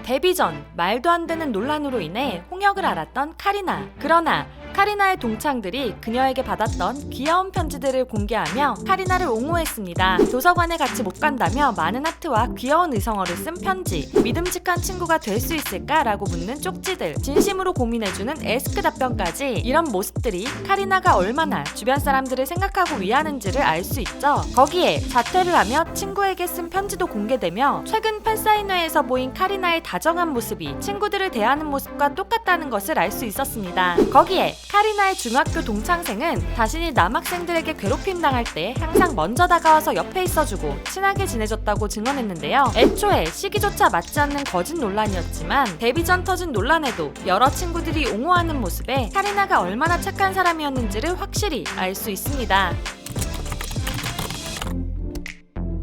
데뷔 전 말도 안 되는 논란으로 인해 홍역을 앓았던 카리나. 그러나 카리나의 동창들이 그녀에게 받았던 귀여운 편지들을 공개하며 카리나를 옹호했습니다. 도서관에 같이 못 간다며 많은 하트와 귀여운 의성어를 쓴 편지. 믿음직한 친구가 될 수 있을까라고 묻는 쪽지들. 진심으로 고민해주는 에스크 답변까지. 이런 모습들이 카리나가 얼마나 주변 사람들을 생각하고 위하는지를 알 수 있죠. 거기에 자퇴를 하며 친구에게 쓴 편지도 공개되며 최근 팬사인회에서 보인 카리나의 다정한 모습이 친구들을 대하는 모습과 똑같다는 것을 알 수 있었습니다. 거기에 카리나의 중학교 동창생은 자신이 남학생들에게 괴롭힘 당할 때 항상 먼저 다가와서 옆에 있어주고 친하게 지내줬다고 증언했는데요. 애초에 시기조차 맞지 않는 거짓 논란이었지만 데뷔 전 터진 논란에도 여러 친구들이 옹호하는 모습에 카리나가 얼마나 착한 사람이었는지를 확실히 알 수 있습니다.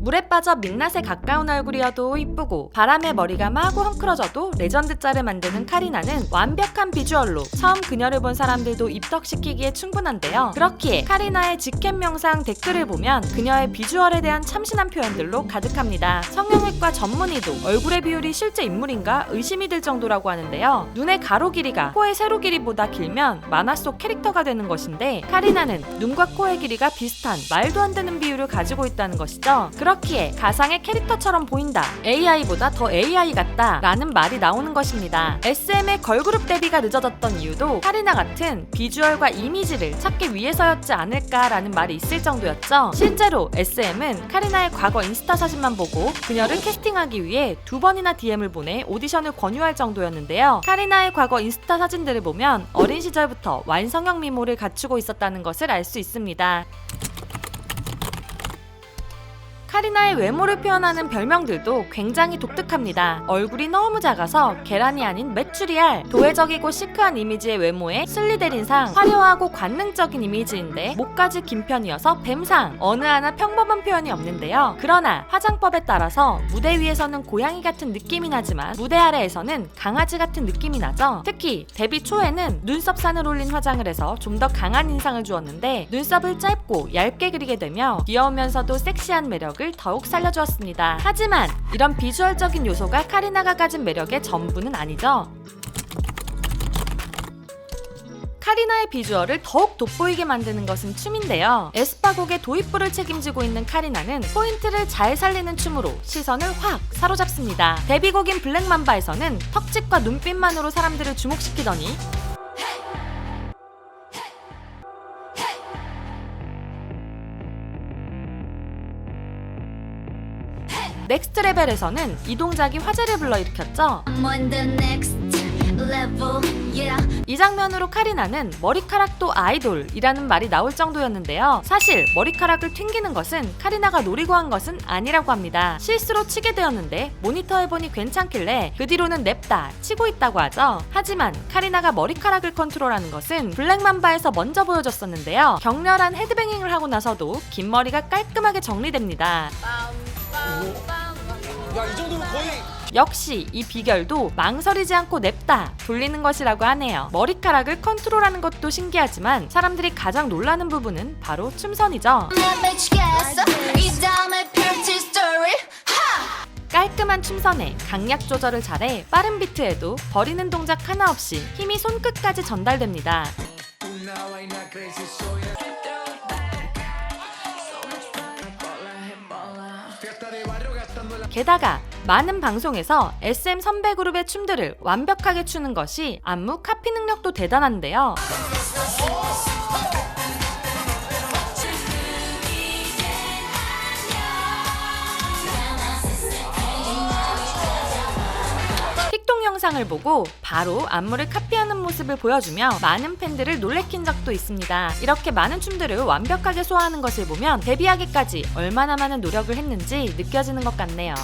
물에 빠져 민낯에 가까운 얼굴이어도 이쁘고 바람에 머리가 마구 헝클어져도 레전드 짤을 만드는 카리나는 완벽한 비주얼로 처음 그녀를 본 사람들도 입덕시키기에 충분한데요. 그렇기에 카리나의 직캠 영상 댓글을 보면 그녀의 비주얼에 대한 참신한 표현들로 가득합니다. 성형외과 전문의도 얼굴의 비율이 실제 인물인가 의심이 들 정도라고 하는데요. 눈의 가로 길이가 코의 세로 길이보다 길면 만화 속 캐릭터가 되는 것인데 카리나는 눈과 코의 길이가 비슷한 말도 안 되는 비율을 가지고 있다는 것이죠. 그렇기에 가상의 캐릭터처럼 보인다, AI보다 더 AI 같다 라는 말이 나오는 것입니다. SM의 걸그룹 데뷔가 늦어졌던 이유도 카리나 같은 비주얼과 이미지를 찾기 위해서였지 않을까라는 말이 있을 정도였죠. 실제로 SM은 카리나의 과거 인스타 사진만 보고 그녀를 캐스팅하기 위해 2번이나 DM을 보내 오디션을 권유할 정도였는데요. 카리나의 과거 인스타 사진들을 보면 어린 시절부터 완성형 미모를 갖추고 있었다는 것을 알 수 있습니다. 카리나의 외모를 표현하는 별명들도 굉장히 독특합니다. 얼굴이 너무 작아서 계란이 아닌 메추리알, 도회적이고 시크한 이미지의 외모에 슬리데린상, 화려하고 관능적인 이미지인데 목까지 긴 편이어서 뱀상, 어느 하나 평범한 표현이 없는데요. 그러나 화장법에 따라서 무대 위에서는 고양이 같은 느낌이 나지만 무대 아래에서는 강아지 같은 느낌이 나죠. 특히 데뷔 초에는 눈썹산을 올린 화장을 해서 좀 더 강한 인상을 주었는데 눈썹을 짧고 얇게 그리게 되며 귀여우면서도 섹시한 매력을 더욱 살려주었습니다. 하지만 이런 비주얼적인 요소가 카리나가 가진 매력의 전부는 아니죠. 카리나의 비주얼을 더욱 돋보이게 만드는 것은 춤인데요. 에스파곡의 도입부를 책임지고 있는 카리나는 포인트를 잘 살리는 춤으로 시선을 확 사로잡습니다. 데뷔곡인 블랙맘바에서는 턱집과 눈빛만으로 사람들을 주목시키더니 넥스트 레벨에서는 이 동작이 화제를 불러일으켰죠. 이 장면으로 카리나는 머리카락도 아이돌이라는 말이 나올 정도였는데요. 사실 머리카락을 튕기는 것은 카리나가 노리고 한 것은 아니라고 합니다. 실수로 치게 되었는데 모니터해보니 괜찮길래 그 뒤로는 냅다 치고 있다고 하죠. 하지만 카리나가 머리카락을 컨트롤하는 것은 블랙맘바에서 먼저 보여줬었는데요. 격렬한 헤드뱅잉을 하고 나서도 긴 머리가 깔끔하게 정리됩니다. 야, 이 정도면 거의 역시 이 비결도 망설이지 않고 냅다 돌리는 것이라고 하네요. 머리카락을 컨트롤하는 것도 신기하지만 사람들이 가장 놀라는 부분은 바로 춤선이죠. 깔끔한 춤선에 강약 조절을 잘해 빠른 비트에도 버리는 동작 하나 없이 힘이 손끝까지 전달됩니다. 게다가 많은 방송에서 SM 선배 그룹의 춤들을 완벽하게 추는 것이 안무 카피 능력도 대단한데요. 틱톡 영상을 보고 바로 안무를 카피하는 모습을 보여주며 많은 팬들을 놀래킨 적도 있습니다. 이렇게 많은 춤들을 완벽하게 소화하는 것을 보면 데뷔하기까지 얼마나 많은 노력을 했는지 느껴지는 것 같네요.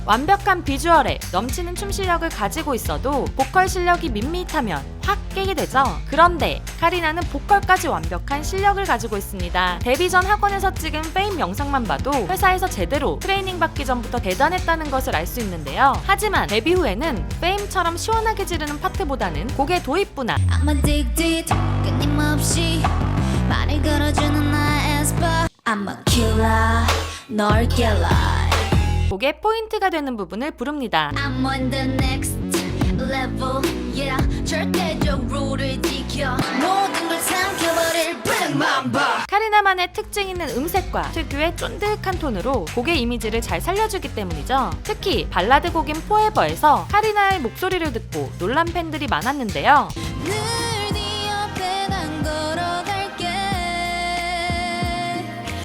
완벽한 비주얼에 넘치는 춤 실력을 가지고 있어도 보컬 실력이 밋밋하면 확 깨게 되죠. 그런데 카리나는 보컬까지 완벽한 실력을 가지고 있습니다. 데뷔 전 학원에서 찍은 페임 영상만 봐도 회사에서 제대로 트레이닝 받기 전부터 대단했다는 것을 알 수 있는데요. 하지만 데뷔 후에는 페임처럼 시원하게 지르는 파트보다는 곡의 도입부나 끊임없이 말을 걸어주는 나의 에스파 I'm a killer 널 깰라 곡의 포인트가 되는 부분을 부릅니다. I'm on the next level, yeah. 절대적으로를 지켜 모든 걸 삼켜버릴 블랙맘바. 카리나만의 특징 있는 음색과 특유의 쫀득한 톤으로 곡의 이미지를 잘 살려주기 때문이죠. 특히 발라드 곡인 포에버에서 카리나의 목소리를 듣고 놀란 팬들이 많았는데요. 늘 네 옆에 난 걸어갈게.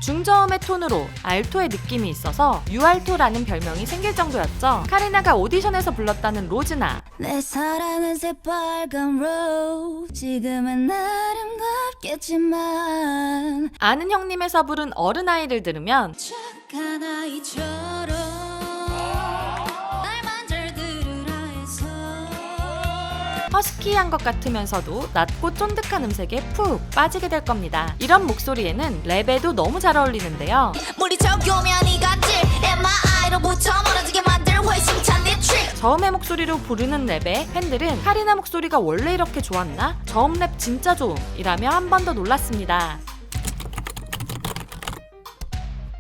중저음의 톤으로 알토의 느낌이 있어서 유알토라는 별명이 생길 정도였죠. 카리나가 오디션에서 불렀다는 로즈나, 내 사랑은 새빨간 로즈. 지금은 아름답겠지만 아는 형님에서 부른 어른아이를 들으면 착한 아이처럼 날만 잘 들으라 해서 허스키한 것 같으면서도 낮고 쫀득한 음색에 푹 빠지게 될 겁니다. 이런 목소리에는 랩에도 너무 잘 어울리는데요. 물이 적으면 이간질 MRI로부터 멀어지게 만들 훨씬 찬네 트릭. 저음의 목소리로 부르는 랩에 팬들은 카리나 목소리가 원래 이렇게 좋았나? 저음 랩 진짜 좋음 이라며 한 번 더 놀랐습니다.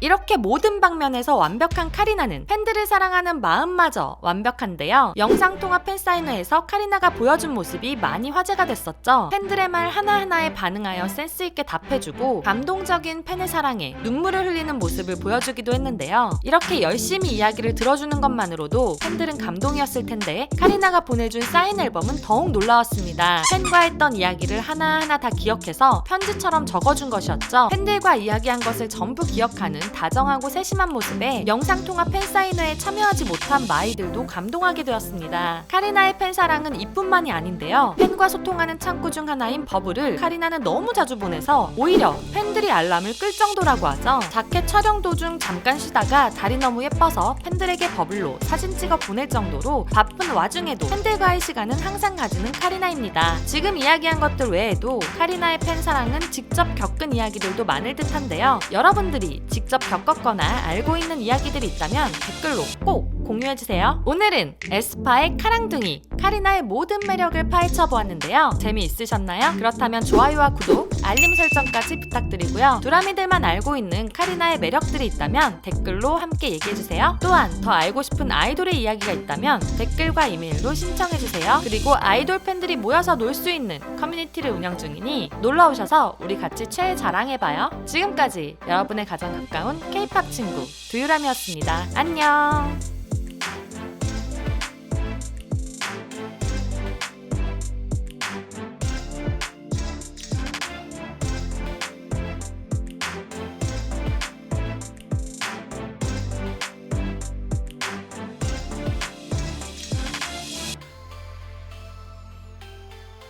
이렇게 모든 방면에서 완벽한 카리나는 팬들을 사랑하는 마음마저 완벽한데요. 영상통화 팬사인회에서 카리나가 보여준 모습이 많이 화제가 됐었죠. 팬들의 말 하나하나에 반응하여 센스있게 답해주고 감동적인 팬의 사랑에 눈물을 흘리는 모습을 보여주기도 했는데요. 이렇게 열심히 이야기를 들어주는 것만으로도 팬들은 감동이었을 텐데 카리나가 보내준 사인 앨범은 더욱 놀라웠습니다. 팬과 했던 이야기를 하나하나 다 기억해서 편지처럼 적어준 것이었죠. 팬들과 이야기한 것을 전부 기억하는 다정하고 세심한 모습에 영상통화 팬사인회에 참여하지 못한 마이들도 감동하게 되었습니다. 카리나의 팬사랑은 이뿐만이 아닌데요. 팬과 소통하는 창구 중 하나인 버블을 카리나는 너무 자주 보내서 오히려 팬들이 알람을 끌 정도라고 하죠. 자켓 촬영 도중 잠깐 쉬다가 달이 너무 예뻐서 팬들에게 버블로 사진 찍어 보낼 정도로 바쁜 와중에도 팬들과의 시간은 항상 가지는 카리나입니다. 지금 이야기한 것들 외에도 카리나의 팬사랑은 직접 겪은 이야기들도 많을 듯한데요. 여러분들이 직접 겪었거나 알고 있는 이야기들이 있다면 댓글로 꼭 공유해주세요. 오늘은 에스파의 카랑둥이 카리나의 모든 매력을 파헤쳐 보았는데요. 재미있으셨나요? 그렇다면 좋아요와 구독, 알림 설정까지 부탁드리고요. 두라미들만 알고 있는 카리나의 매력들이 있다면 댓글로 함께 얘기해주세요. 또한 더 알고 싶은 아이돌의 이야기가 있다면 댓글과 이메일로 신청해주세요. 그리고 아이돌 팬들이 모여서 놀 수 있는 커뮤니티를 운영 중이니 놀러오셔서 우리 같이 최애 자랑해봐요. 지금까지 여러분의 가장 가까운 K-POP 친구 두유람이었습니다. 안녕.